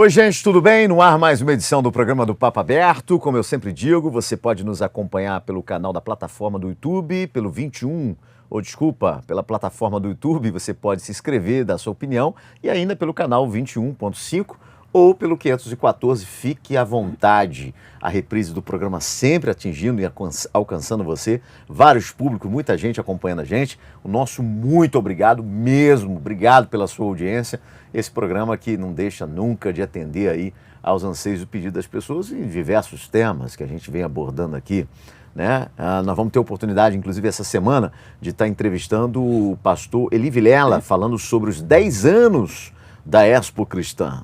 Oi, gente, tudo bem? No ar mais uma edição do programa do Papo Aberto. Como eu sempre digo, você pode nos acompanhar pelo canal da plataforma do YouTube, pelo 21, pela plataforma do YouTube, você pode se inscrever, dar sua opinião, e ainda pelo canal 21.5 ou pelo 514, fique à vontade. A reprise do programa sempre atingindo e alcançando você, vários públicos, muita gente acompanhando a gente. O nosso muito obrigado mesmo, obrigado pela sua audiência. Esse programa que não deixa nunca de atender aí aos anseios e pedidos das pessoas em diversos temas que a gente vem abordando aqui, né? Nós vamos ter oportunidade, inclusive essa semana, de estar entrevistando o pastor Eli Vilela, falando sobre os 10 anos da Expo Cristã.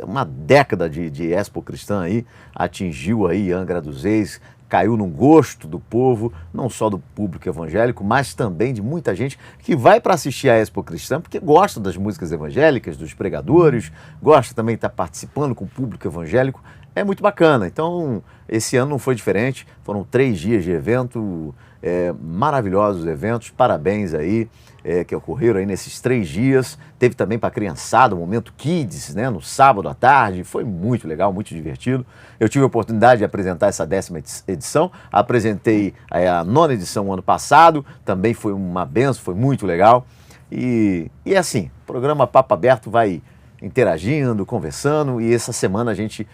Uma década de Expo Cristã aí, atingiu aí Angra dos Reis, caiu no gosto do povo, não só do público evangélico, mas também de muita gente que vai para assistir a Expo Cristã porque gosta das músicas evangélicas, dos pregadores, gosta também de estar participando com o público evangélico. É muito bacana. Então, esse ano não foi diferente. Foram 3 dias de evento, maravilhosos eventos. Parabéns aí, que ocorreram aí nesses 3 dias. Teve também para a criançada o Momento Kids, né, no sábado à tarde. Foi muito legal, muito divertido. Eu tive a oportunidade de apresentar essa 10ª edição. Apresentei a 9ª edição ano passado. Também foi uma benção, foi muito legal. E é assim, o programa Papo Aberto interagindo, conversando. E essa semana a gente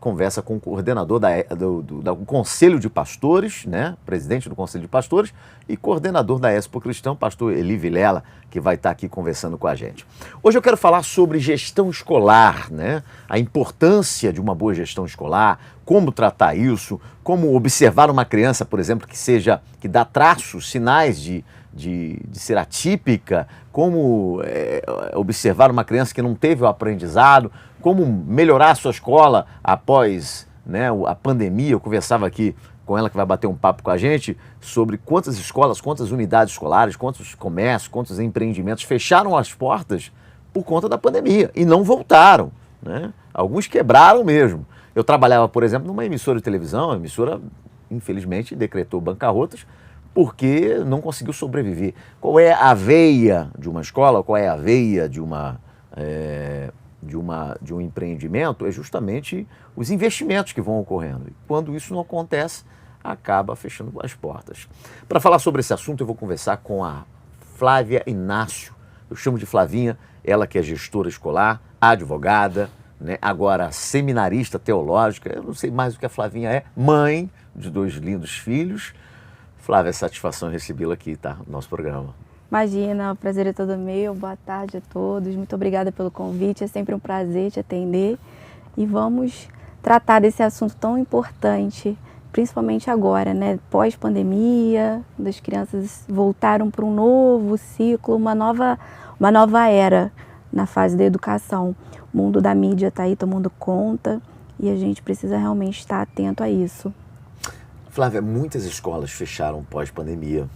conversa com o coordenador do Conselho de Pastores, né? Presidente do Conselho de Pastores e coordenador da Expo Cristã, pastor Eli Vilela, que vai estar aqui conversando com a gente. Hoje eu quero falar sobre gestão escolar, né? A importância de uma boa gestão escolar, como tratar isso, como observar uma criança, por exemplo, que dá traços, sinais de ser atípica, como observar uma criança que não teve o aprendizado, como melhorar a sua escola após, né, a pandemia. Eu conversava aqui com ela, que vai bater um papo com a gente, sobre quantas escolas, quantas unidades escolares, quantos comércios, quantos empreendimentos fecharam as portas por conta da pandemia e não voltaram, né? Alguns quebraram mesmo. Eu trabalhava, por exemplo, numa emissora de televisão, a emissora, infelizmente, decretou bancarrotas, porque não conseguiu sobreviver. Qual é a veia de uma escola? Qual é a veia de um empreendimento? É justamente os investimentos que vão ocorrendo. E quando isso não acontece, acaba fechando as portas. Para falar sobre esse assunto, eu vou conversar com a Flávia Inácio. Eu chamo de Flavinha, ela que é gestora escolar, advogada, né, agora seminarista teológica. Eu não sei mais o que a Flavinha é, mãe de 2 lindos filhos. Flávia, é satisfação recebê-la aqui, tá? No nosso programa. Imagina, o prazer é todo meu. Boa tarde a todos. Muito obrigada pelo convite. É sempre um prazer te atender. E vamos tratar desse assunto tão importante, principalmente agora, né? Pós-pandemia, as crianças voltaram para um novo ciclo, uma nova era na fase da educação. O mundo da mídia está aí tomando conta e a gente precisa realmente estar atento a isso. Flávia, muitas escolas fecharam pós-pandemia,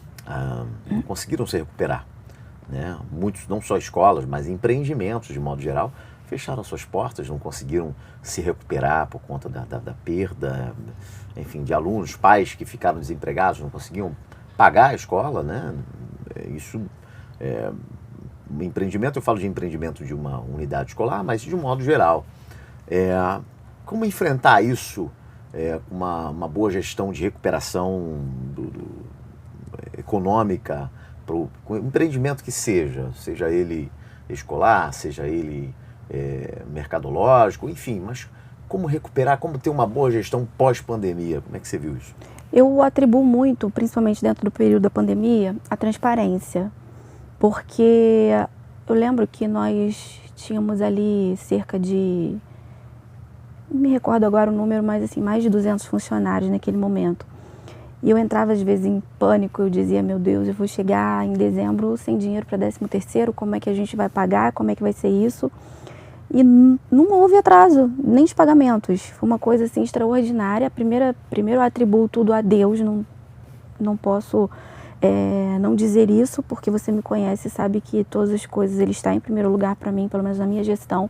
não conseguiram se recuperar, né? Muitos, não só escolas, mas empreendimentos de modo geral, fecharam suas portas, não conseguiram se recuperar por conta da perda, enfim, de alunos, pais que ficaram desempregados, não conseguiam pagar a escola, né? Empreendimento, eu falo de empreendimento de uma unidade escolar, mas de um modo geral. Como enfrentar isso? Uma boa gestão de recuperação econômica para o empreendimento que seja ele escolar, seja ele mercadológico, enfim, mas como recuperar, como ter uma boa gestão pós-pandemia? Como é que você viu isso? Eu atribuo muito, principalmente dentro do período da pandemia, a transparência, porque eu lembro que nós tínhamos ali cerca de, não me recordo agora o número, mas assim, mais de 200 funcionários naquele momento. E eu entrava às vezes em pânico, eu dizia, meu Deus, eu vou chegar em dezembro sem dinheiro para 13º, como é que a gente vai pagar, como é que vai ser isso? E não houve atraso, nem de pagamentos. Foi uma coisa assim extraordinária. Primeiro eu atribuo tudo a Deus, não posso não dizer isso, porque você me conhece e sabe que todas as coisas Ele está em primeiro lugar para mim, pelo menos na minha gestão.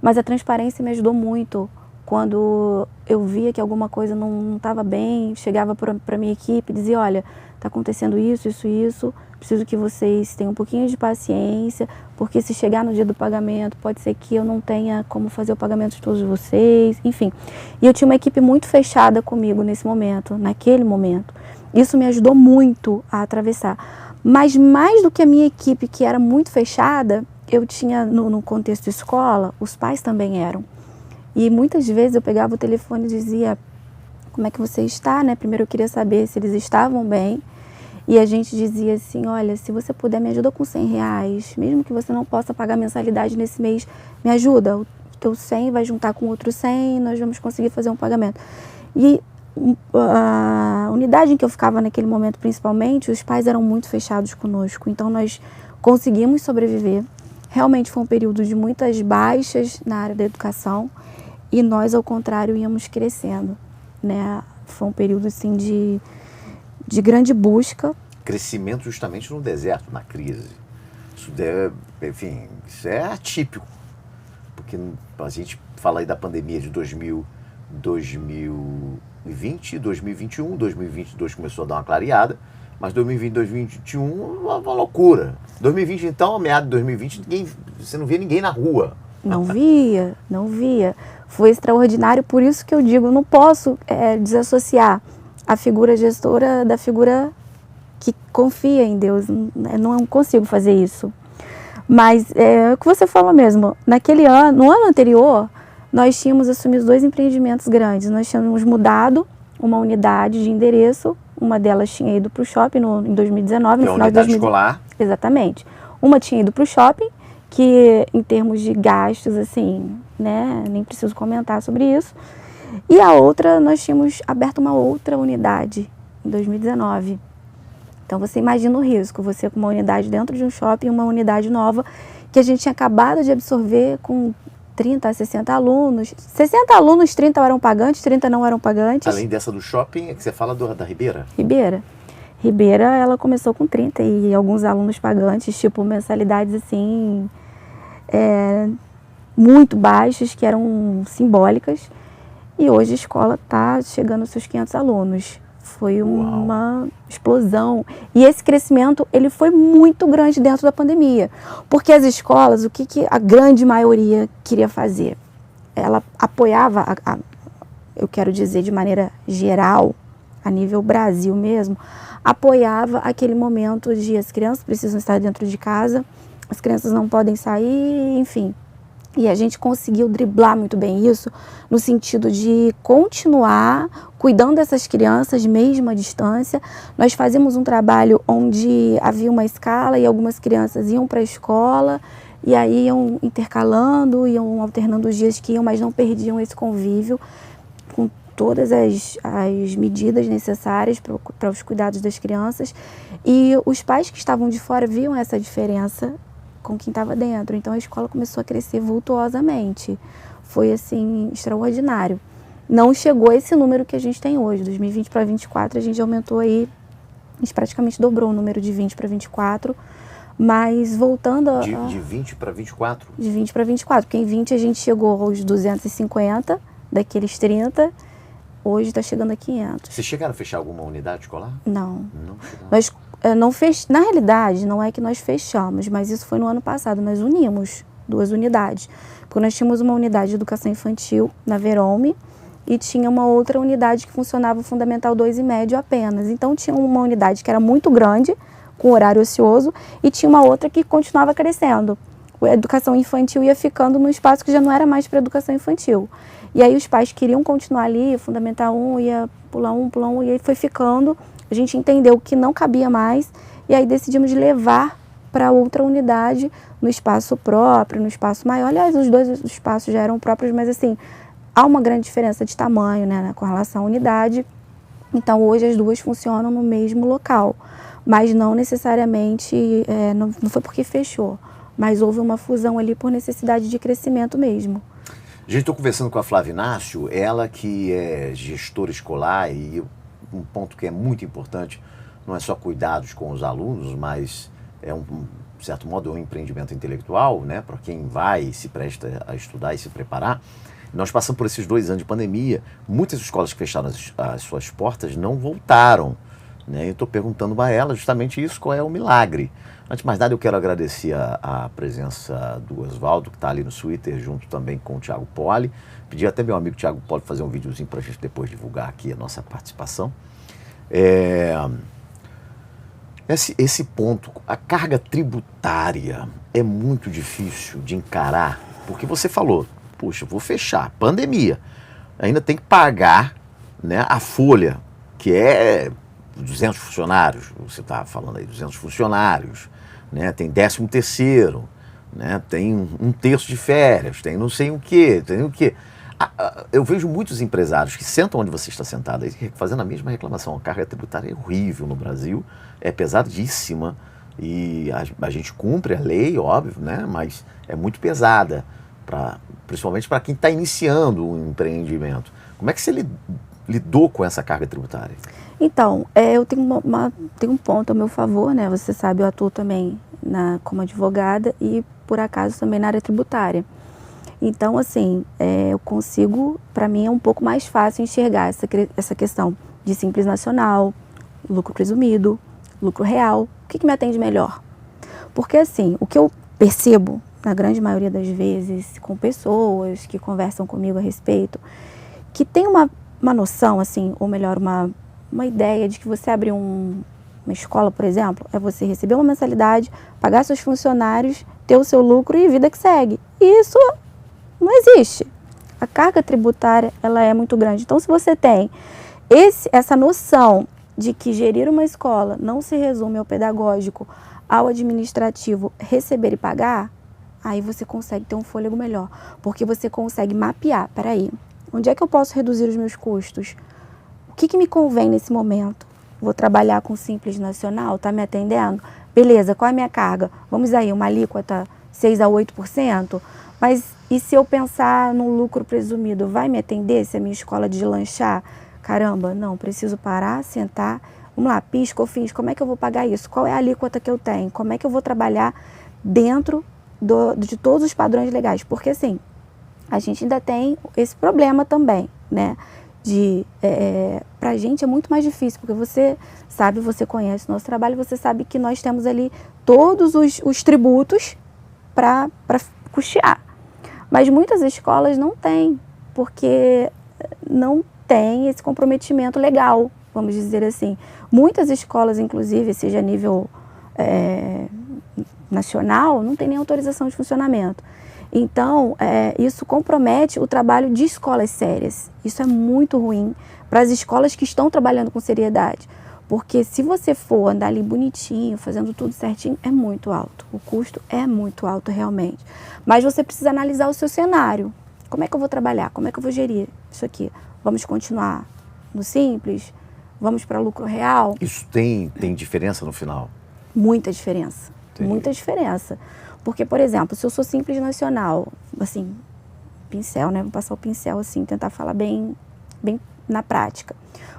Mas a transparência me ajudou muito. Quando eu via que alguma coisa não estava bem, chegava para a minha equipe e dizia, olha, está acontecendo isso, preciso que vocês tenham um pouquinho de paciência, porque se chegar no dia do pagamento, pode ser que eu não tenha como fazer o pagamento de todos vocês, enfim. E eu tinha uma equipe muito fechada comigo nesse momento, naquele momento. Isso me ajudou muito a atravessar. Mas mais do que a minha equipe, que era muito fechada, eu tinha, no contexto escola, os pais também eram. E muitas vezes eu pegava o telefone e dizia, como é que você está, né? Primeiro eu queria saber se eles estavam bem. E a gente dizia assim, olha, se você puder, me ajuda com R$100, mesmo que você não possa pagar mensalidade nesse mês, me ajuda. O teu 100 vai juntar com outro 100 e nós vamos conseguir fazer um pagamento. E a unidade em que eu ficava naquele momento, principalmente, os pais eram muito fechados conosco. Então nós conseguimos sobreviver. Realmente foi um período de muitas baixas na área da educação e nós, ao contrário, íamos crescendo, né? Foi um período assim de grande busca. Crescimento justamente no deserto, na crise. Isso enfim, isso é atípico. Porque a gente fala aí da pandemia de 2020, 2021, 2022 começou a dar uma clareada, mas 2020, 2021, uma loucura. 2020, então, a meados de 2020, você não via ninguém na rua. Não via. Foi extraordinário, por isso que eu digo, não posso desassociar a figura gestora da figura que confia em Deus. Não consigo fazer isso. Mas é o que você falou mesmo. Naquele ano, no ano anterior, nós tínhamos assumido 2 empreendimentos grandes. Nós tínhamos mudado uma unidade de endereço. Uma delas tinha ido para o shopping em 2019, no final de 2019. Escolar. Exatamente. Uma tinha ido para o shopping, que em termos de gastos, assim, né, nem preciso comentar sobre isso. E a outra, nós tínhamos aberto uma outra unidade em 2019. Então você imagina o risco, você com uma unidade dentro de um shopping, uma unidade nova, que a gente tinha acabado de absorver com 30 a 60 alunos. 60 alunos, 30 eram pagantes, 30 não eram pagantes. Além dessa do shopping, é que você fala da Ribeira? Ribeira, ela começou com 30 e alguns alunos pagantes, tipo mensalidades assim, muito baixas, que eram simbólicas. E hoje a escola está chegando aos seus 500 alunos. Foi uma explosão. E esse crescimento, ele foi muito grande dentro da pandemia. Porque as escolas, o que a grande maioria queria fazer? Ela apoiava, eu quero dizer de maneira geral, a nível Brasil mesmo, apoiava aquele momento de as crianças precisam estar dentro de casa, as crianças não podem sair, enfim. E a gente conseguiu driblar muito bem isso, no sentido de continuar cuidando dessas crianças, mesmo à distância. Nós fazíamos um trabalho onde havia uma escala e algumas crianças iam para a escola, e aí iam intercalando, iam alternando os dias que iam, mas não perdiam esse convívio, com todas as medidas necessárias para os cuidados das crianças. E os pais que estavam de fora viam essa diferença com quem estava dentro. Então a escola começou a crescer vultuosamente. Foi assim, extraordinário. Não chegou a esse número que a gente tem hoje. 2020 para 2024 a gente aumentou aí, a gente praticamente dobrou o número de 20 para 24. Mas voltando a... De 20 para 24? De 20 para 24, porque em 20 a gente chegou aos 250, daqueles 30, hoje está chegando a 500. Vocês chegaram a fechar alguma unidade escolar? Não. Não chegaram. Nós na realidade, não é que nós fechamos, mas isso foi no ano passado. Nós unimos 2 unidades. Porque nós tínhamos uma unidade de educação infantil na Verome e tinha uma outra unidade que funcionava o Fundamental 2 e médio apenas. Então tinha uma unidade que era muito grande, com horário ocioso, e tinha uma outra que continuava crescendo. A educação infantil ia ficando num espaço que já não era mais para educação infantil. E aí os pais queriam continuar ali, o Fundamental 1 ia pular um, e aí foi ficando. A gente entendeu que não cabia mais e aí decidimos levar para outra unidade no espaço próprio, no espaço maior. Aliás, os 2 espaços já eram próprios, mas assim, há uma grande diferença de tamanho, né, com relação à unidade. Então hoje as 2 funcionam no mesmo local, mas não necessariamente, não foi porque fechou, mas houve uma fusão ali por necessidade de crescimento mesmo. Gente, estou conversando com a Flávia Inácio, ela que é gestora escolar, e um ponto que é muito importante, não é só cuidados com os alunos, mas de certo modo, um empreendimento intelectual, né, para quem vai e se presta a estudar e se preparar. Nós passamos por esses 2 anos de pandemia, muitas escolas que fecharam as suas portas não voltaram. né? Eu estou perguntando a ela justamente isso, qual é o milagre. Antes de mais nada, eu quero agradecer a presença do Oswaldo, que está ali no Twitter, junto também com o Thiago Poli. Pedi até meu amigo Thiago Poli fazer um videozinho para a gente depois divulgar aqui a nossa participação. Esse ponto, a carga tributária é muito difícil de encarar, porque você falou, puxa, vou fechar, pandemia, ainda tem que pagar, né, a folha, que é 200 funcionários, você está falando aí, 200 funcionários, né, tem 13º, né, tem um terço de férias, tem não sei o quê, tem o quê. Eu vejo muitos empresários que sentam onde você está sentado aí, fazendo a mesma reclamação. A carga tributária é horrível no Brasil, é pesadíssima e a gente cumpre a lei, óbvio, né, mas é muito pesada, principalmente para quem está iniciando um empreendimento. Como é que você lidou com essa carga tributária? Então, eu tenho um ponto ao meu favor, né? Você sabe, eu atuo também como advogada e, por acaso, também na área tributária. Então, assim, eu consigo, para mim é um pouco mais fácil enxergar essa questão de Simples Nacional, lucro presumido, lucro real. O que me atende melhor? Porque, assim, o que eu percebo, na grande maioria das vezes, com pessoas que conversam comigo a respeito, que tem uma noção, assim, ou melhor, uma ideia de que você abrir uma escola, por exemplo, é você receber uma mensalidade, pagar seus funcionários, ter o seu lucro e vida que segue. E isso não existe. A carga tributária, ela é muito grande. Então, se você tem essa noção de que gerir uma escola não se resume ao pedagógico, ao administrativo, receber e pagar, aí você consegue ter um fôlego melhor. Porque você consegue mapear, peraí, onde é que eu posso reduzir os meus custos? O que me convém nesse momento? Vou trabalhar com Simples Nacional, tá me atendendo? Beleza, qual é a minha carga? Vamos aí, uma alíquota 6 a 8%? Mas e se eu pensar no lucro presumido, vai me atender se a minha escola deslanchar? Caramba, não, preciso parar, sentar. Vamos lá, PIS, COFINS, como é que eu vou pagar isso? Qual é a alíquota que eu tenho? Como é que eu vou trabalhar dentro de todos os padrões legais? Porque assim, a gente ainda tem esse problema também, né? Pra gente é muito mais difícil, porque você sabe, você conhece o nosso trabalho, você sabe que nós temos ali todos os tributos para custear. Mas muitas escolas não têm, porque não tem esse comprometimento legal, vamos dizer assim. Muitas escolas, inclusive, seja a nível nacional, não tem nem autorização de funcionamento. Então, isso compromete o trabalho de escolas sérias. Isso é muito ruim para as escolas que estão trabalhando com seriedade. Porque se você for andar ali bonitinho, fazendo tudo certinho, é muito alto. O custo é muito alto realmente. Mas você precisa analisar o seu cenário. Como é que eu vou trabalhar? Como é que eu vou gerir isso aqui? Vamos continuar no simples? Vamos para lucro real? Isso tem diferença no final? Muita diferença. Entendi. Muita diferença. Porque, por exemplo, se eu sou Simples Nacional, assim, pincel, né? Vou passar o pincel assim, tentar falar bem na prática.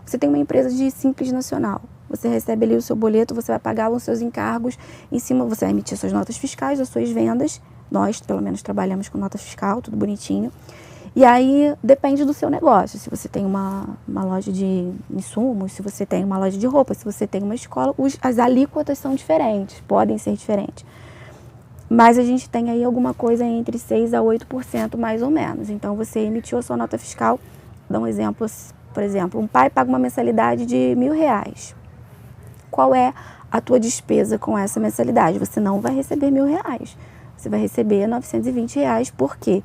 Você tem uma empresa de Simples Nacional. Você recebe ali o seu boleto, você vai pagar os seus encargos, em cima você vai emitir suas notas fiscais, as suas vendas. Nós, pelo menos, trabalhamos com nota fiscal, tudo bonitinho. E aí, depende do seu negócio. Se você tem uma loja de insumos, se você tem uma loja de roupa, se você tem uma escola, as alíquotas são diferentes, podem ser diferentes. Mas a gente tem aí alguma coisa entre 6% a 8% mais ou menos. Então, você emitiu a sua nota fiscal, dá um exemplo, por exemplo, um pai paga uma mensalidade de R$1.000. Qual é a tua despesa com essa mensalidade? Você não vai receber R$1.000. Você vai receber R$920, por quê?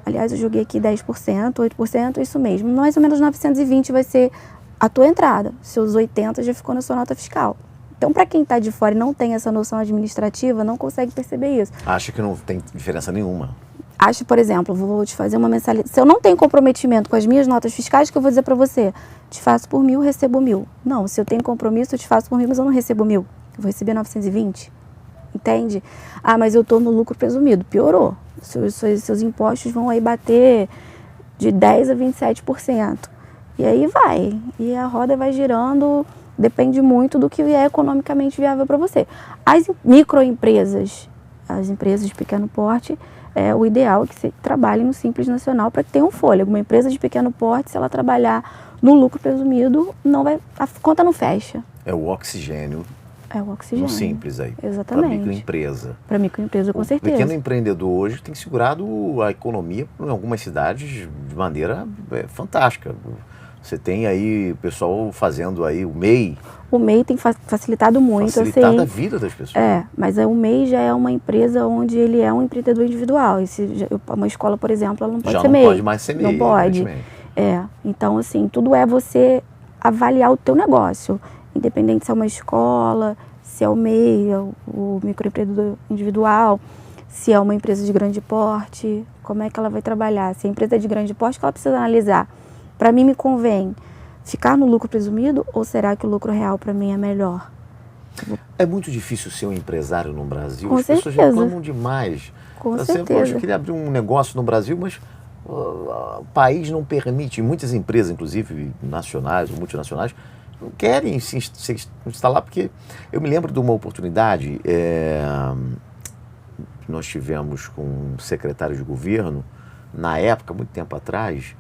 Aliás, eu joguei aqui 10%, 8%, isso mesmo. Mais ou menos 920 vai ser a tua entrada. Seus 80 já ficou na sua nota fiscal. Então, para quem está de fora e não tem essa noção administrativa, não consegue perceber isso. Acha que não tem diferença nenhuma. Acha, por exemplo, vou te fazer uma mensalidade. Se eu não tenho comprometimento com as minhas notas fiscais, o que eu vou dizer para você? Te faço por 1.000, recebo 1.000. Não, se eu tenho compromisso, eu te faço por 1.000, mas eu não recebo 1.000. Eu vou receber 920. Entende? Ah, mas eu estou no lucro presumido. Piorou. Seus impostos vão aí bater de 10% a 27%. E aí vai. E a roda vai girando, depende muito do que é economicamente viável para você. As microempresas, as empresas de pequeno porte, é o ideal que você trabalhe no Simples Nacional para que tenha um fôlego. Uma empresa de pequeno porte, se ela trabalhar no lucro presumido, não vai, a conta não fecha. É o oxigênio. É o oxigênio. No Simples aí. Exatamente. Para microempresa. Para microempresa, com certeza. O pequeno empreendedor hoje tem segurado a economia em algumas cidades de maneira fantástica. Você tem aí o pessoal fazendo aí o MEI. O MEI tem facilitado muito. Facilitado a vida das pessoas. Mas o MEI já é uma empresa onde ele é um empreendedor individual. Uma escola, por exemplo, ela não pode já ser não MEI. Pode mais ser MEI. Não pode. Então, assim, tudo é você avaliar o teu negócio. Independente se é uma escola, se é o MEI, o microempreendedor individual, se é uma empresa de grande porte, como é que ela vai trabalhar. Se a empresa é de grande porte, que ela precisa analisar. Para mim, me convém ficar no lucro presumido ou será que o lucro real para mim é melhor? É muito difícil ser um empresário no Brasil. Com As pessoas reclamam demais. Com certeza. Poxa, eu queria abrir um negócio no Brasil, mas o país não permite. Muitas empresas, inclusive nacionais ou multinacionais, não querem se instalar, porque eu me lembro de uma oportunidade que nós tivemos com um secretário de governo, na época, muito tempo atrás,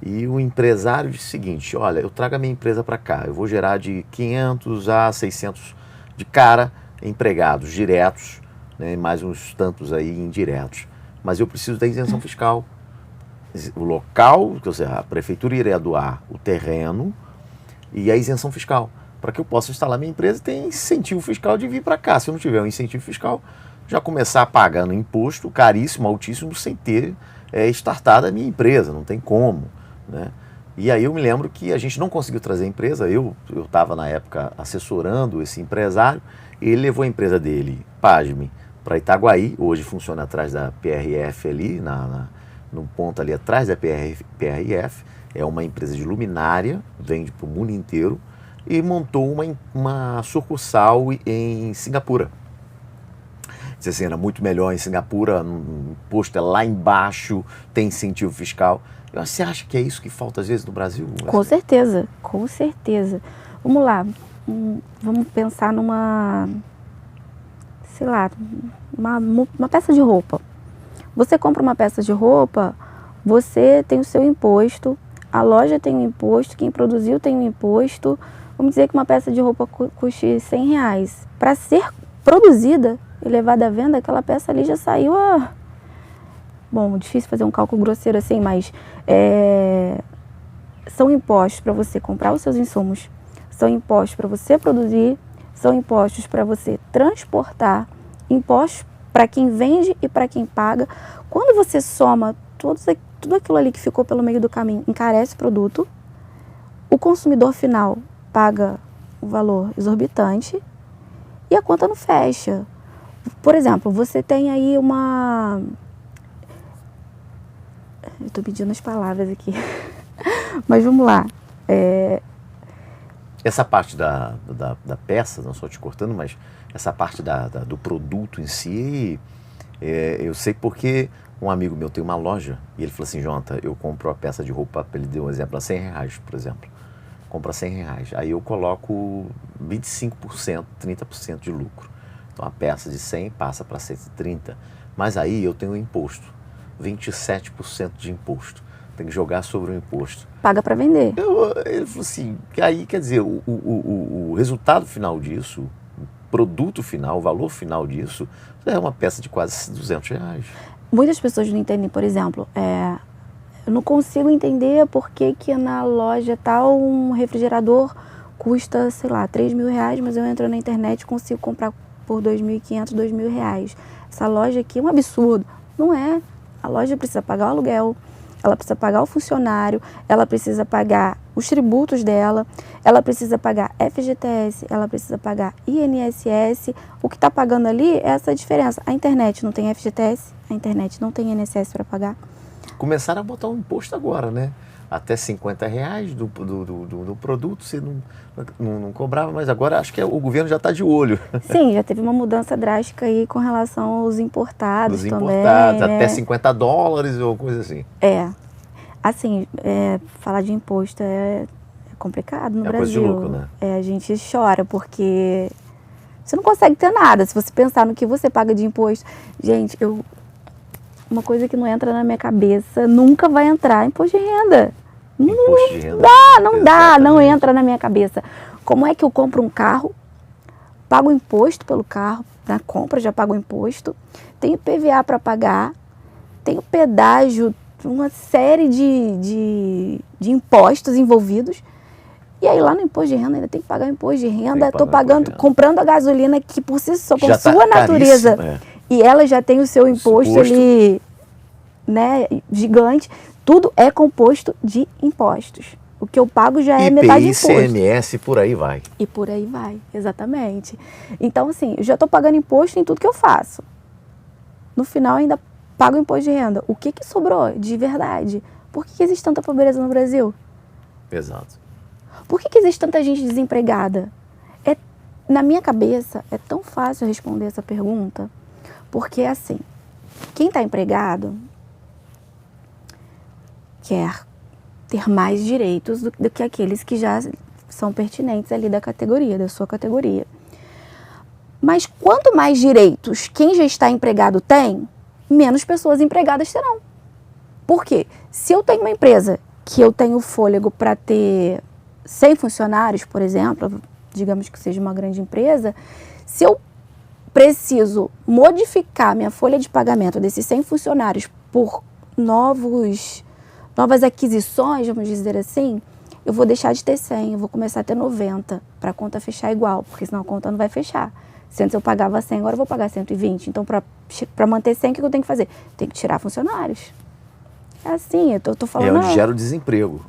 e o empresário disse o seguinte: olha, eu trago a minha empresa para cá, eu vou gerar de 500 a 600 de cara empregados diretos, né, mais uns tantos aí indiretos, mas eu preciso da isenção fiscal. O local, ou seja, a prefeitura iria doar o terreno e a isenção fiscal, para que eu possa instalar minha empresa. Tem incentivo fiscal de vir para cá. Se eu não tiver um incentivo fiscal, já começar pagando imposto caríssimo, altíssimo, sem ter startado a minha empresa, não tem como, né? E aí eu me lembro que a gente não conseguiu trazer a empresa. Eu estava na época assessorando esse empresário, ele levou a empresa dele, pasme, para Itaguaí. Hoje funciona atrás da PRF ali, num ponto ali atrás da PRF. É uma empresa de luminária, vende para o mundo inteiro, e montou uma sucursal em Singapura. Diz assim, era muito melhor em Singapura, o imposto é lá embaixo, tem incentivo fiscal. Você acha que é isso que falta às vezes no Brasil? Com certeza, com certeza. Vamos lá, vamos pensar numa, sei lá, uma peça de roupa. Você compra uma peça de roupa, você tem o seu imposto, a loja tem um imposto, quem produziu tem um imposto. Vamos dizer que uma peça de roupa custe R$100. Para ser produzida e levada à venda, aquela peça ali já saiu a... Bom, difícil fazer um cálculo grosseiro assim, mas são impostos para você comprar os seus insumos, são impostos para você produzir, são impostos para você transportar, impostos para quem vende e para quem paga. Quando você soma tudo aquilo ali que ficou pelo meio do caminho, encarece o produto, o consumidor final paga um valor exorbitante e a conta não fecha. Por exemplo, você tem aí uma... Eu estou pedindo as palavras aqui, mas vamos lá. Essa parte da peça, não só te cortando, mas essa parte do produto em si, eu sei porque um amigo meu tem uma loja e ele falou assim: Jonta, eu compro a peça de roupa, ele deu um exemplo, a R$100, por exemplo. Compra R$100, aí eu coloco 25%, 30% de lucro. Então a peça de 100 passa para 130, mas aí eu tenho um imposto, 27% de imposto. Tem que jogar sobre o imposto. Paga para vender. Ele falou assim, aí quer dizer, o resultado final disso, o produto final, o valor final disso, é uma peça de quase R$200. Muitas pessoas não entendem, por exemplo, eu não consigo entender por que na loja tal um refrigerador custa, sei lá, R$3.000, mas eu entro na internet e consigo comprar por R$2.500, R$2.000. Essa loja aqui é um absurdo. Não é. A loja precisa pagar o aluguel, ela precisa pagar o funcionário, ela precisa pagar os tributos dela, ela precisa pagar FGTS, ela precisa pagar INSS. O que está pagando ali é essa diferença. A internet não tem FGTS, a internet não tem INSS para pagar. Começaram a botar um imposto agora, né? Até R$50 do produto, você não cobrava, mas agora acho que o governo já está de olho. Sim, já teve uma mudança drástica aí com relação aos importados também. Os importados, né? Até $50 ou coisa assim. Assim, falar de imposto é complicado no Brasil. Coisa de louco, né? A gente chora porque você não consegue ter nada. Se você pensar no que você paga de imposto... Gente, uma coisa que não entra na minha cabeça, nunca vai entrar, imposto de renda. Imposto de renda. Não dá, não entra na minha cabeça. Como é que eu compro um carro, pago imposto pelo carro, na compra já pago imposto, tenho PVA para pagar, tenho pedágio, uma série de impostos envolvidos. E aí lá no imposto de renda ainda tem que pagar o imposto de renda, estou pagando, comprando a gasolina que por si só, com Já sua tá natureza, e ela já tem o seu imposto ali, né, gigante. Tudo é composto de impostos. O que eu pago já é metade imposto. ICMS, por aí vai. E por aí vai, exatamente. Então, assim, eu já estou pagando imposto em tudo que eu faço. No final, ainda pago imposto de renda. O que sobrou de verdade? Por que existe tanta pobreza no Brasil? Exato. Por que existe tanta gente desempregada? Na minha cabeça, é tão fácil responder essa pergunta, porque, assim, quem está empregado quer ter mais direitos do que aqueles que já são pertinentes ali da categoria, da sua categoria. Mas quanto mais direitos quem já está empregado tem, menos pessoas empregadas terão. Por quê? Se eu tenho uma empresa que eu tenho fôlego para ter 100 funcionários, por exemplo, digamos que seja uma grande empresa, se eu preciso modificar minha folha de pagamento desses 100 funcionários por novas aquisições, vamos dizer assim, eu vou deixar de ter 100, eu vou começar a ter 90 para a conta fechar igual, porque senão a conta não vai fechar. Se antes eu pagava 100, agora eu vou pagar 120. Então, para manter 100, o que eu tenho que fazer? Tem que tirar funcionários. É assim, eu tô falando... É onde gera o desemprego.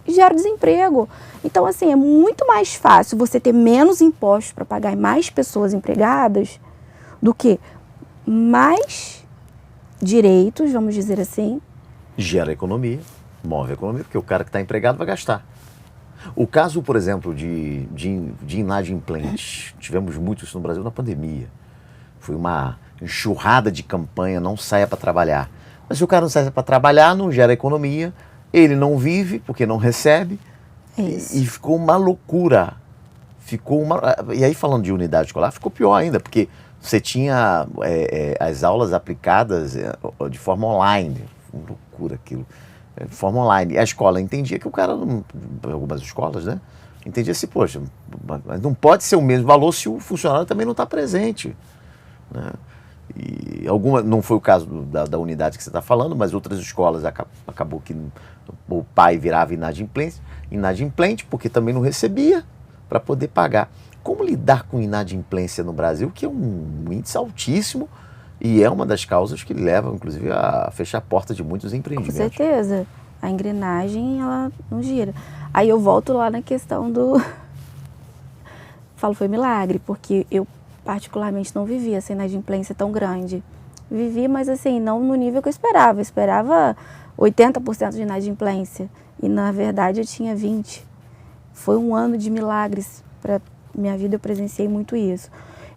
Gera desemprego. Então, assim, é muito mais fácil você ter menos impostos para pagar e mais pessoas empregadas do que mais direitos, vamos dizer assim. Gera economia, move a economia, porque o cara que está empregado vai gastar. O caso, por exemplo, de inadimplentes, tivemos muito isso no Brasil na pandemia. Foi uma enxurrada de campanha, não saia para trabalhar. Mas se o cara não sai para trabalhar, não gera economia, ele não vive porque não recebe, e ficou uma loucura. E aí, falando de unidade escolar, ficou pior ainda, porque você tinha as aulas aplicadas de forma online. Uma loucura aquilo. De forma online. A escola entendia que o cara, algumas escolas, né? Entendia assim, poxa, mas não pode ser o mesmo valor se o funcionário também não está presente, né? E não foi o caso da unidade que você está falando, mas outras escolas acabou que o pai virava inadimplente porque também não recebia para poder pagar. Como lidar com inadimplência no Brasil, que é um índice altíssimo e é uma das causas que leva, inclusive, a fechar a porta de muitos empreendimentos? Com certeza. A engrenagem, ela não gira. Aí eu volto lá na questão do... Falo, foi milagre, porque eu particularmente não vivia essa inadimplência tão grande. Vivi, mas assim, não no nível que eu esperava. Eu esperava 80% de inadimplência e na verdade eu tinha 20%. Foi um ano de milagres para minha vida, eu presenciei muito isso.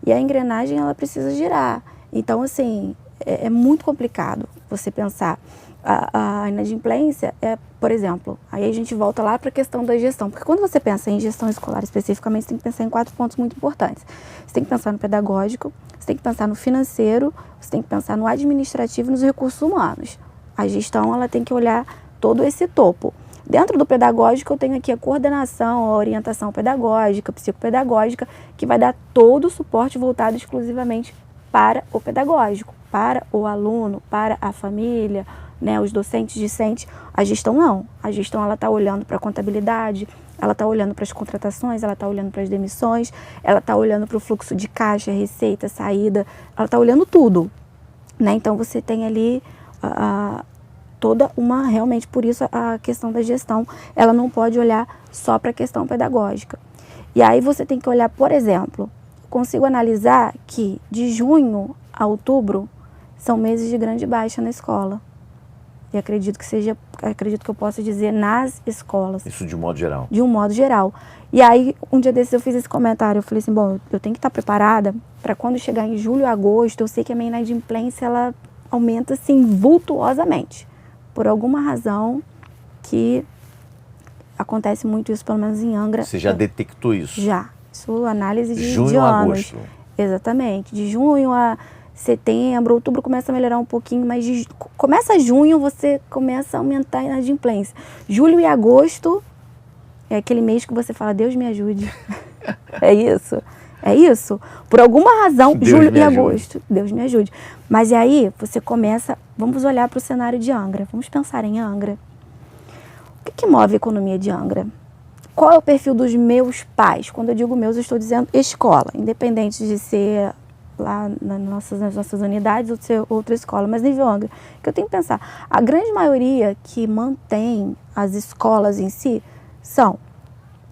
E a engrenagem, ela precisa girar. Então, assim, é muito complicado você pensar. A inadimplência por exemplo, aí a gente volta lá para a questão da gestão, porque quando você pensa em gestão escolar especificamente, você tem que pensar em 4 pontos muito importantes. Você tem que pensar no pedagógico, você tem que pensar no financeiro, você tem que pensar no administrativo e nos recursos humanos. A gestão, ela tem que olhar todo esse topo. Dentro do pedagógico, eu tenho aqui a coordenação, a orientação pedagógica, psicopedagógica, que vai dar todo o suporte voltado exclusivamente para o pedagógico, para o aluno, para a família, né, os docentes, discentes. A gestão não. A gestão, ela está olhando para a contabilidade, ela está olhando para as contratações, ela está olhando para as demissões, ela está olhando para o fluxo de caixa, receita, saída, ela está olhando tudo, né? Então você tem ali toda uma, realmente, por isso a questão da gestão, ela não pode olhar só para a questão pedagógica. E aí você tem que olhar, por exemplo, consigo analisar que de junho a outubro são meses de grande baixa na escola. E acredito que eu possa dizer nas escolas. Isso de um modo geral? De um modo geral. E aí, um dia desses eu fiz esse comentário, eu falei assim, bom, eu tenho que estar preparada para quando chegar em julho, agosto, eu sei que a minha inadimplência, ela aumenta, assim, vultuosamente. Por alguma razão que acontece muito isso, pelo menos em Angra. Você já detectou isso? Já. Isso é análise de junho a anos. agosto. Exatamente. De junho a setembro, outubro começa a melhorar um pouquinho, mas começa junho, você começa a aumentar a inadimplência. Julho e agosto é aquele mês que você fala, Deus me ajude. É isso. É isso. Por alguma razão, Deus julho me e ajude. agosto. Deus me ajude. Mas e aí você começa, vamos olhar para o cenário de Angra. Vamos pensar em Angra. O que move a economia de Angra? Qual é o perfil dos meus pais? Quando eu digo meus, eu estou dizendo escola, independente de ser lá nas nossas unidades ou de ser outra escola, mas nível Angra. Que eu tenho que pensar, a grande maioria que mantém as escolas em si são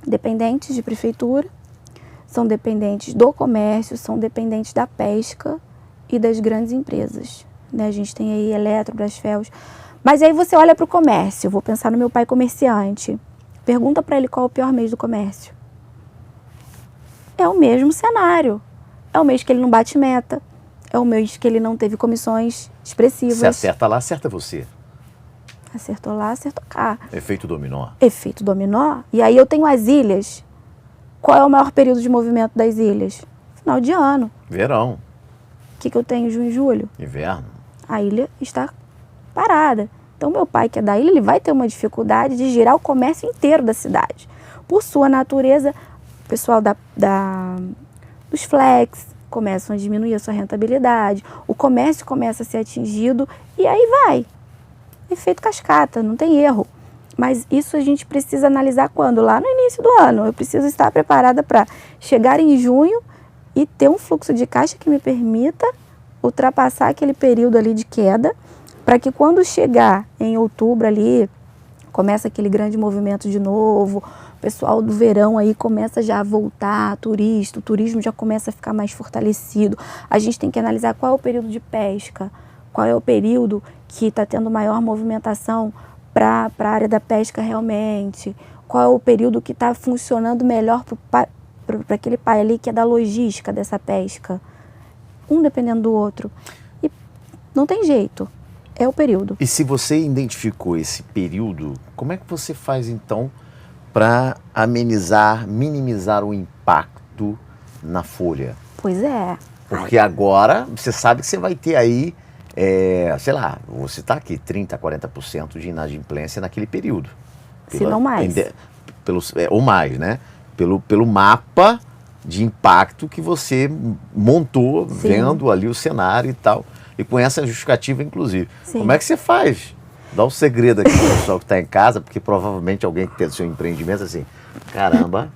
dependentes de prefeitura, são dependentes do comércio, são dependentes da pesca e das grandes empresas. Né? A gente tem aí Eletro, Brasfels. Mas aí você olha para o comércio, eu vou pensar no meu pai comerciante. Pergunta para ele qual é o pior mês do comércio. É o mesmo cenário. É o mês que ele não bate meta. É o mês que ele não teve comissões expressivas. Se acerta lá, acerta você. Acertou lá, acertou cá. Efeito dominó. Efeito dominó. E aí eu tenho as ilhas. Qual é o maior período de movimento das ilhas? Final de ano. Verão. O que eu tenho junho e julho? Inverno. A ilha está parada. Então, meu pai, que é da ilha, ele vai ter uma dificuldade de girar o comércio inteiro da cidade. Por sua natureza, o pessoal dos flex começam a diminuir a sua rentabilidade, o comércio começa a ser atingido e aí vai. Efeito cascata, não tem erro. Mas isso a gente precisa analisar quando? Lá no início do ano. Eu preciso estar preparada para chegar em junho e ter um fluxo de caixa que me permita ultrapassar aquele período ali de queda, para que quando chegar em outubro ali, começa aquele grande movimento de novo, o pessoal do verão aí começa já a voltar, turista, o turismo já começa a ficar mais fortalecido. A gente tem que analisar qual é o período de pesca, qual é o período que está tendo maior movimentação para a área da pesca realmente, qual é o período que está funcionando melhor para aquele pai ali que é da logística dessa pesca. Um dependendo do outro. E não tem jeito. É o período. E se você identificou esse período, como é que você faz então para amenizar, minimizar o impacto na folha? Pois é. Porque agora você sabe que você vai ter aí, sei lá, você está aqui 30%, 40% de inadimplência naquele período. Se não mais. Ou mais, né? Pelo mapa de impacto que você montou, Sim. vendo ali o cenário e tal. E com essa justificativa, inclusive. Sim. Como é que você faz? Dá um segredo aqui pro pessoal que está em casa, porque provavelmente alguém que tem o seu empreendimento assim, caramba,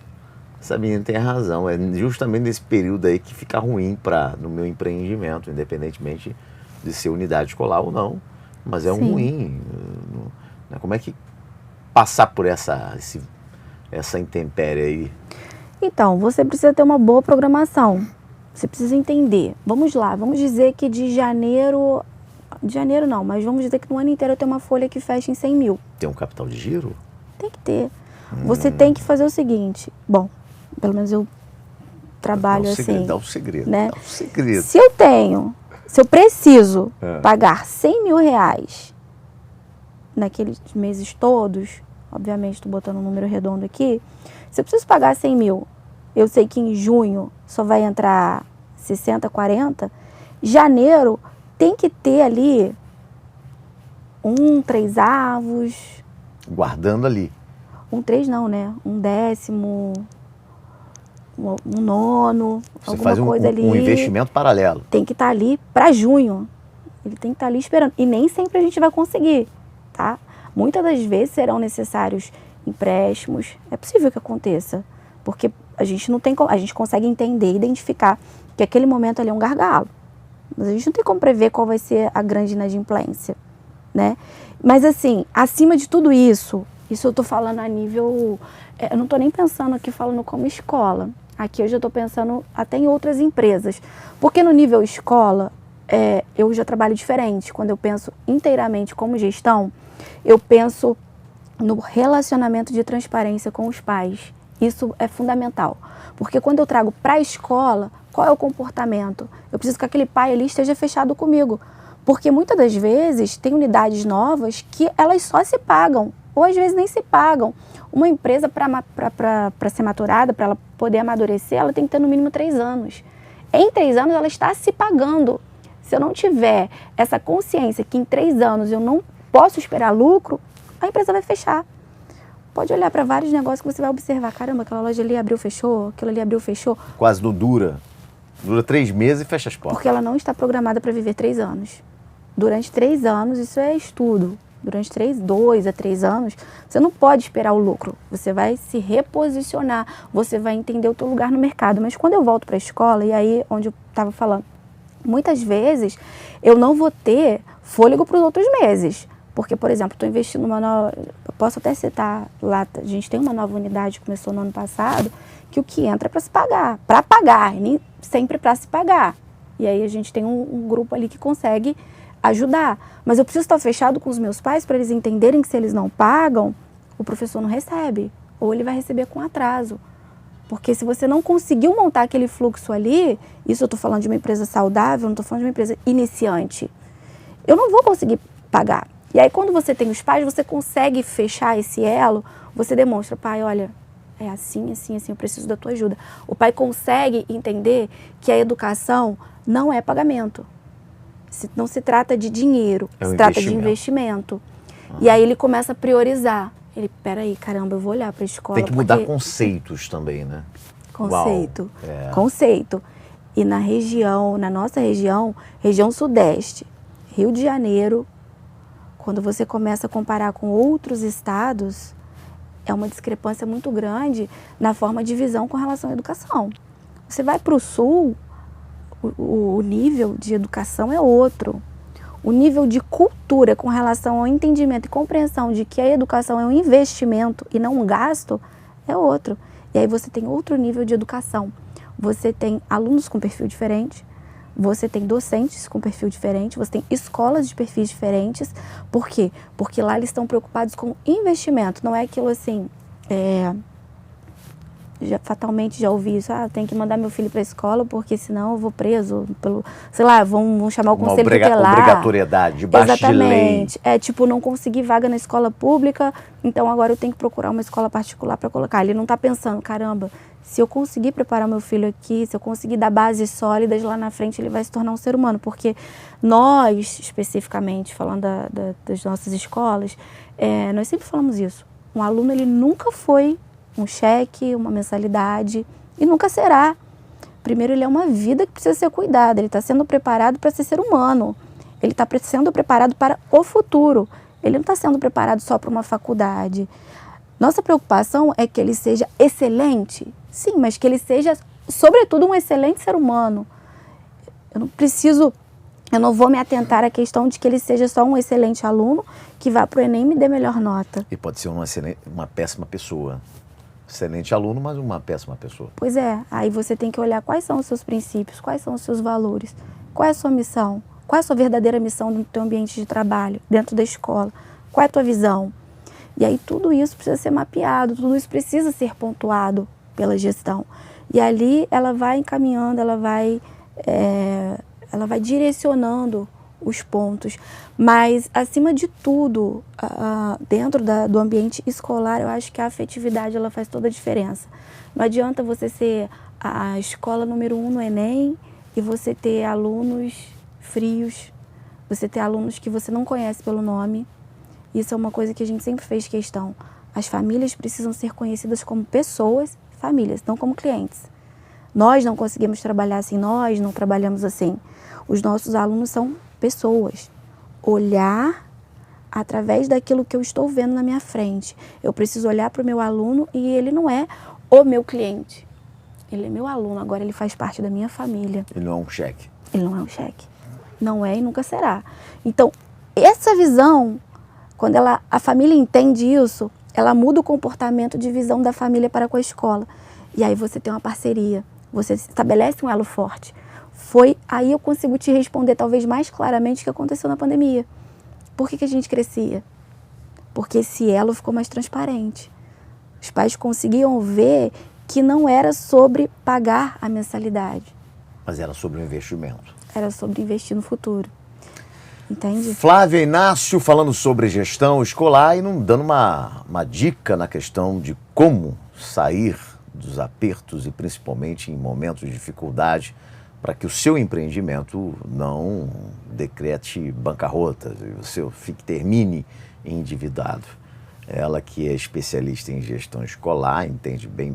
essa menina tem razão. É justamente nesse período aí que fica ruim no meu empreendimento, independentemente de ser unidade escolar ou não. Mas é um Sim. ruim. Como é que passar por essa intempérie aí? Então, você precisa ter uma boa programação. Você precisa entender. Vamos lá, vamos dizer que de janeiro não, mas vamos dizer que no ano inteiro eu tenho uma folha que fecha em 100 mil. Tem um capital de giro? Tem que ter. Você tem que fazer o seguinte, bom, pelo menos eu trabalho assim. Dá um segredo, né? dá um segredo. Se eu preciso pagar 100 mil reais naqueles meses todos, obviamente estou botando um número redondo aqui, se eu preciso pagar 100 mil, eu sei que em junho só vai entrar 60, 40, janeiro tem que ter ali 3 avos. Guardando ali. 3 não, né? 1/10, 1/9, Você alguma faz coisa ali. um investimento paralelo. Tem que estar ali para junho. Ele tem que estar ali esperando. E nem sempre a gente vai conseguir, tá? Muitas das vezes serão necessários empréstimos. É possível que aconteça. Porque a gente não tem como, a gente consegue entender e identificar que aquele momento ali é um gargalo. Mas a gente não tem como prever qual vai ser a grande inadimplência, né? Mas assim, acima de tudo isso eu tô falando a nível, eu não tô nem pensando aqui falando como escola. Aqui eu já tô pensando até em outras empresas. Porque no nível escola, eu já trabalho diferente. Quando eu penso inteiramente como gestão, eu penso no relacionamento de transparência com os pais. Isso é fundamental, porque quando eu trago para a escola, qual é o comportamento? Eu preciso que aquele pai ali esteja fechado comigo, porque muitas das vezes tem unidades novas que elas só se pagam, ou às vezes nem se pagam. Uma empresa para ser maturada, para ela poder amadurecer, ela tem que ter no mínimo 3 anos. Em 3 anos ela está se pagando. Se eu não tiver essa consciência que em 3 anos eu não posso esperar lucro, a empresa vai fechar. Pode olhar para vários negócios que você vai observar. Caramba, aquela loja ali abriu, fechou, aquilo ali abriu, fechou. Quase não dura. Dura 3 meses e fecha as portas. Porque ela não está programada para viver 3 anos. Durante 3 anos, isso é estudo. Durante 2 a 3 anos, você não pode esperar o lucro. Você vai se reposicionar, você vai entender o teu lugar no mercado. Mas quando eu volto para a escola, e aí onde eu estava falando, muitas vezes eu não vou ter fôlego para os outros meses. Porque, por exemplo, estou investindo numa nova... Eu posso até citar lá, a gente tem uma nova unidade que começou no ano passado, que o que entra é para se pagar. Para pagar, nem sempre para se pagar. E aí a gente tem um grupo ali que consegue ajudar. Mas eu preciso estar fechado com os meus pais para eles entenderem que se eles não pagam, o professor não recebe. Ou ele vai receber com atraso. Porque se você não conseguiu montar aquele fluxo ali, isso eu estou falando de uma empresa saudável, não estou falando de uma empresa iniciante, eu não vou conseguir pagar. E aí quando você tem os pais, você consegue fechar esse elo, você demonstra, pai, olha, é assim, assim, assim, eu preciso da tua ajuda. O pai consegue entender que a educação não é pagamento. Não se trata de dinheiro, se trata de investimento. E aí ele começa a priorizar. Ele, peraí, caramba, eu vou olhar para a escola. Tem que mudar conceitos também, né? Conceito. Conceito. E na região, na nossa região, região sudeste, Rio de Janeiro, quando você começa a comparar com outros estados, é uma discrepância muito grande na forma de visão com relação à educação. Você vai para o sul, o nível de educação é outro. O nível de cultura com relação ao entendimento e compreensão de que a educação é um investimento e não um gasto é outro. E aí você tem outro nível de educação. Você tem alunos com perfil diferente, você tem docentes com perfil diferente, você tem escolas de perfis diferentes. Por quê? Porque lá eles estão preocupados com investimento. Não é aquilo assim, fatalmente já ouvi isso, tem que mandar meu filho para a escola porque senão eu vou preso pelo, sei lá, vão chamar o conselho tutelar. Obrigatoriedade, debaixo de lei. Exatamente. É tipo, não consegui vaga na escola pública, então agora eu tenho que procurar uma escola particular para colocar. Ele não está pensando, caramba, se eu conseguir preparar meu filho aqui, se eu conseguir dar bases sólidas, lá na frente ele vai se tornar um ser humano. Porque nós, especificamente, falando das nossas escolas, nós sempre falamos isso. Um aluno, ele nunca foi um cheque, uma mensalidade, e nunca será. Primeiro, ele é uma vida que precisa ser cuidada, ele está sendo preparado para ser humano, ele está sendo preparado para o futuro, ele não está sendo preparado só para uma faculdade. Nossa preocupação é que ele seja excelente, sim, mas que ele seja, sobretudo, um excelente ser humano. Eu não vou me atentar à questão de que ele seja só um excelente aluno que vá para o Enem e me dê melhor nota. E pode ser uma péssima pessoa. Excelente aluno, mas uma péssima pessoa. Pois é, aí você tem que olhar quais são os seus princípios, quais são os seus valores, qual é a sua missão, qual é a sua verdadeira missão no teu ambiente de trabalho, dentro da escola, qual é a tua visão. E aí tudo isso precisa ser mapeado, tudo isso precisa ser pontuado pela gestão. E ali ela vai encaminhando, ela vai direcionando os pontos. Mas, acima de tudo, dentro do ambiente escolar, eu acho que a afetividade ela faz toda a diferença. Não adianta você ser a escola número 1 no Enem e você ter alunos frios, você ter alunos que você não conhece pelo nome. Isso é uma coisa que a gente sempre fez questão. As famílias precisam ser conhecidas como pessoas, famílias, não como clientes. Nós não conseguimos trabalhar assim, nós não trabalhamos assim. Os nossos alunos são pessoas. Olhar através daquilo que eu estou vendo na minha frente. Eu preciso olhar para o meu aluno e ele não é o meu cliente. Ele é meu aluno, agora ele faz parte da minha família. Ele não é um cheque. Ele não é um cheque. Não é e nunca será. Então, essa visão, quando a família entende isso, ela muda o comportamento de visão da família para com a escola. E aí você tem uma parceria, você estabelece um elo forte. Aí eu consigo te responder talvez mais claramente o que aconteceu na pandemia. Por que a gente crescia? Porque esse elo ficou mais transparente. Os pais conseguiam ver que não era sobre pagar a mensalidade. Mas era sobre o investimento. Era sobre investir no futuro. Entende? Flávia Inácio falando sobre gestão escolar e dando uma dica na questão de como sair dos apertos e principalmente em momentos de dificuldade para que o seu empreendimento não decrete bancarrota, você termine endividado. Ela que é especialista em gestão escolar, entende bem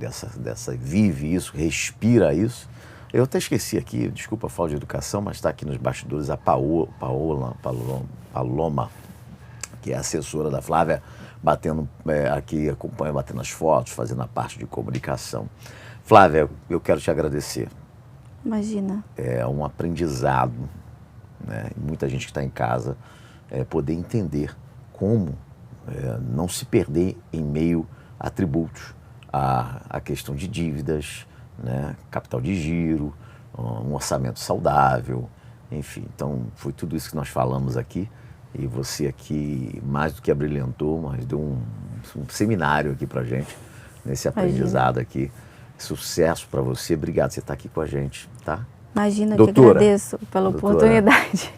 vive isso, respira isso. Eu até esqueci aqui, desculpa a falta de educação, mas está aqui nos bastidores a Paloma, que é assessora da Flávia, batendo aqui, acompanha, batendo as fotos, fazendo a parte de comunicação. Flávia, eu quero te agradecer. Imagina. É um aprendizado, né? E muita gente que está em casa poder entender como não se perder em meio a tributos, a questão de dívidas, né? Capital de giro, um orçamento saudável, enfim. Então, foi tudo isso que nós falamos aqui. E você aqui, mais do que abrilhantou, mas deu um seminário aqui pra gente, nesse aprendizado aqui. Sucesso para você. Obrigado por você estar aqui com a gente, tá? Imagina, doutora, que agradeço pela doutora. Oportunidade.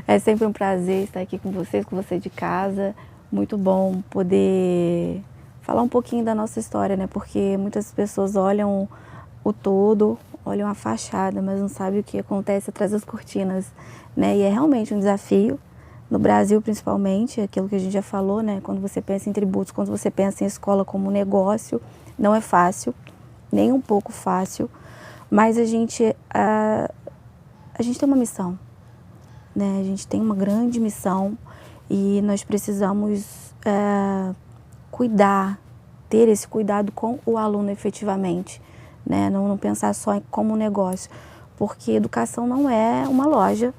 É sempre um prazer estar aqui com você de casa. Muito bom poder falar um pouquinho da nossa história, né? Porque muitas pessoas olham o todo, olham a fachada, mas não sabem o que acontece atrás das cortinas, né? E é realmente um desafio, no Brasil principalmente, aquilo que a gente já falou, né? Quando você pensa em tributos, quando você pensa em escola como negócio, não é fácil, nem um pouco fácil, mas a gente tem uma missão, né? A gente tem uma grande missão e nós precisamos ter esse cuidado com o aluno efetivamente, né? Não pensar só como um negócio, porque educação não é uma loja,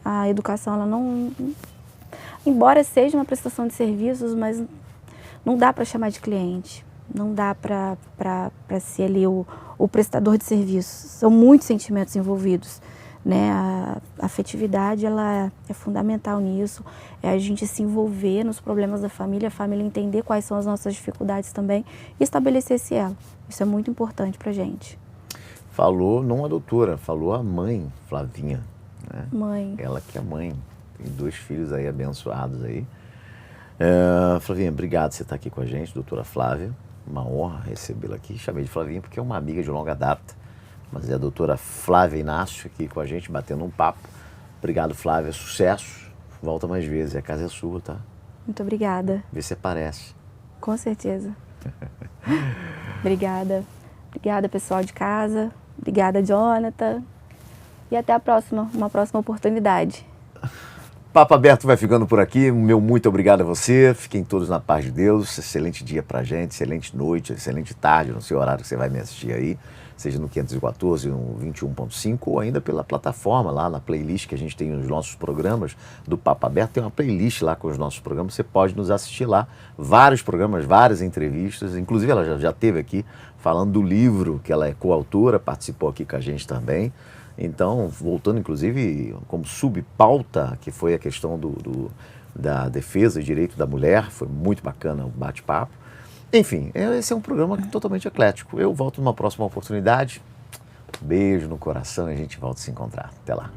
a educação ela não, embora seja uma prestação de serviços, mas não dá para chamar de cliente. Não dá para ser ali o prestador de serviços. São muitos sentimentos envolvidos, né? A afetividade ela é fundamental nisso. É a gente se envolver nos problemas da família, a família entender quais são as nossas dificuldades também e estabelecer esse elo. Isso é muito importante para a gente. Falou não a doutora, falou a mãe, Flavinha, né? Mãe. Ela que é mãe, tem 2 filhos aí abençoados aí. Flavinha, obrigado por você estar aqui com a gente, doutora Flávia. Uma honra recebê-la aqui. Chamei de Flavinha porque é uma amiga de longa data, mas é a doutora Flávia Inácio aqui com a gente, batendo um papo. Obrigado, Flávia. Sucesso. Volta mais vezes. A casa é sua, tá? Muito obrigada. Vê se aparece. Com certeza. Obrigada. Obrigada, pessoal de casa. Obrigada, Jonathan. E até a próxima, uma próxima oportunidade. Papo Aberto vai ficando por aqui. Meu muito obrigado a você. Fiquem todos na paz de Deus. Excelente dia pra gente, excelente noite, excelente tarde, no seu horário que você vai me assistir aí, seja no 514, no 21.5 ou ainda pela plataforma lá na playlist que a gente tem nos nossos programas do Papo Aberto. Tem uma playlist lá com os nossos programas, você pode nos assistir lá. Vários programas, várias entrevistas, inclusive ela já esteve aqui falando do livro que ela é coautora, participou aqui com a gente também. Então, voltando inclusive como subpauta, que foi a questão da defesa e direito da mulher, foi muito bacana o bate-papo. Enfim, esse é um programa totalmente eclético. Eu volto numa próxima oportunidade. Beijo no coração e a gente volta a se encontrar. Até lá.